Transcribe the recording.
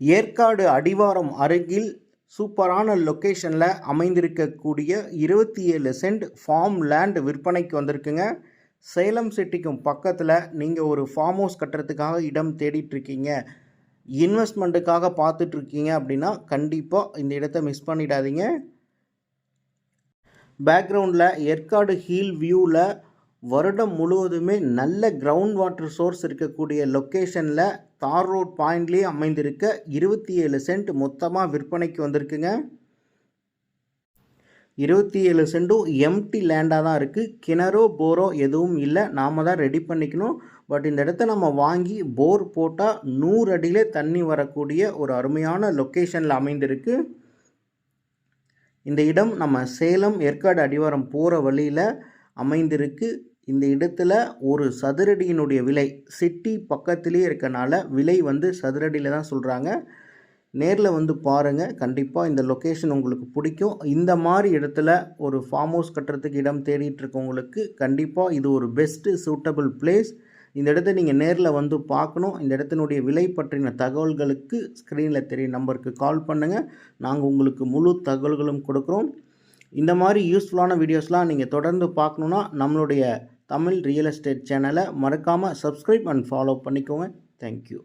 ஏற்காடு அடிவாரம் அருகில் சூப்பரான லொக்கேஷனில் அமைந்திருக்கக்கூடிய 27 சென்ட் ஃபார்ம் லேண்ட் விற்பனைக்கு வந்திருக்குங்க. சேலம் சிட்டிக்கும் பக்கத்தில் நீங்கள் ஒரு ஃபார்ம் ஹவுஸ் கட்டுறதுக்காக இடம் தேடிட்டுருக்கீங்க, இன்வெஸ்ட்மெண்ட்டுக்காக பார்த்துட்ருக்கீங்க அப்படின்னா கண்டிப்பாக இந்த இடத்த மிஸ் பண்ணிடாதீங்க. பேக்ரவுண்டில் ஏற்காடு ஹில் வியூவில் வருடம் முழுவதுமே நல்ல கிரவுண்ட் வாட்டர் சோர்ஸ் இருக்கக்கூடிய லொக்கேஷனில் தார் ரோட் பாயிண்ட்லேயே அமைந்திருக்க 27 சென்ட் மொத்தமாக விற்பனைக்கு வந்திருக்குங்க. 27 சென்ட்டும் எம்டி லேண்டாக தான் இருக்குது. கிணறோ போரோ எதுவும் இல்லை, நாம் தான் ரெடி பண்ணிக்கணும். பட் இந்த இடத்த நம்ம வாங்கி போர் போட்டால் 100 அடியிலே தண்ணி வரக்கூடிய ஒரு அருமையான லொக்கேஷனில் அமைந்திருக்கு. இந்த இடம் நம்ம சேலம் ஏற்காடு அடிவாரம் போகிற வழியில் அமைந்திருக்கு. இந்த இடத்துல ஒரு சதுரடியினுடைய விலை சிட்டி பக்கத்திலே இருக்கனால விலை சதுரடியில் தான் சொல்கிறாங்க. நேரில் பாருங்கள், கண்டிப்பாக இந்த லொக்கேஷன் உங்களுக்கு பிடிக்கும். இந்த மாதிரி இடத்துல ஒரு ஃபார்ம் ஹவுஸ் கட்டுறதுக்கு இடம் தேடிட்டு இருக்கவங்களுக்கு கண்டிப்பாக இது ஒரு பெஸ்ட்டு சூட்டபிள் பிளேஸ். இந்த இடத்த நீங்கள் நேரில் பார்க்கணும். இந்த இடத்தினுடைய விலை பற்றின தகவல்களுக்கு ஸ்க்ரீனில் தெரிய நம்பருக்கு கால் பண்ணுங்கள். நாங்கள் உங்களுக்கு முழு தகவல்களும் கொடுக்குறோம். இந்த மாதிரி யூஸ்ஃபுல்லான வீடியோஸ்லாம் நீங்கள் தொடர்ந்து பார்க்கணுன்னா நம்மளுடைய தமிழ் ரியல் எஸ்டேட் சேனலை மறக்காமல் சப்ஸ்கிரைப் அண்ட் ஃபாலோ பண்ணிக்கோங்க. தேங்க்யூ.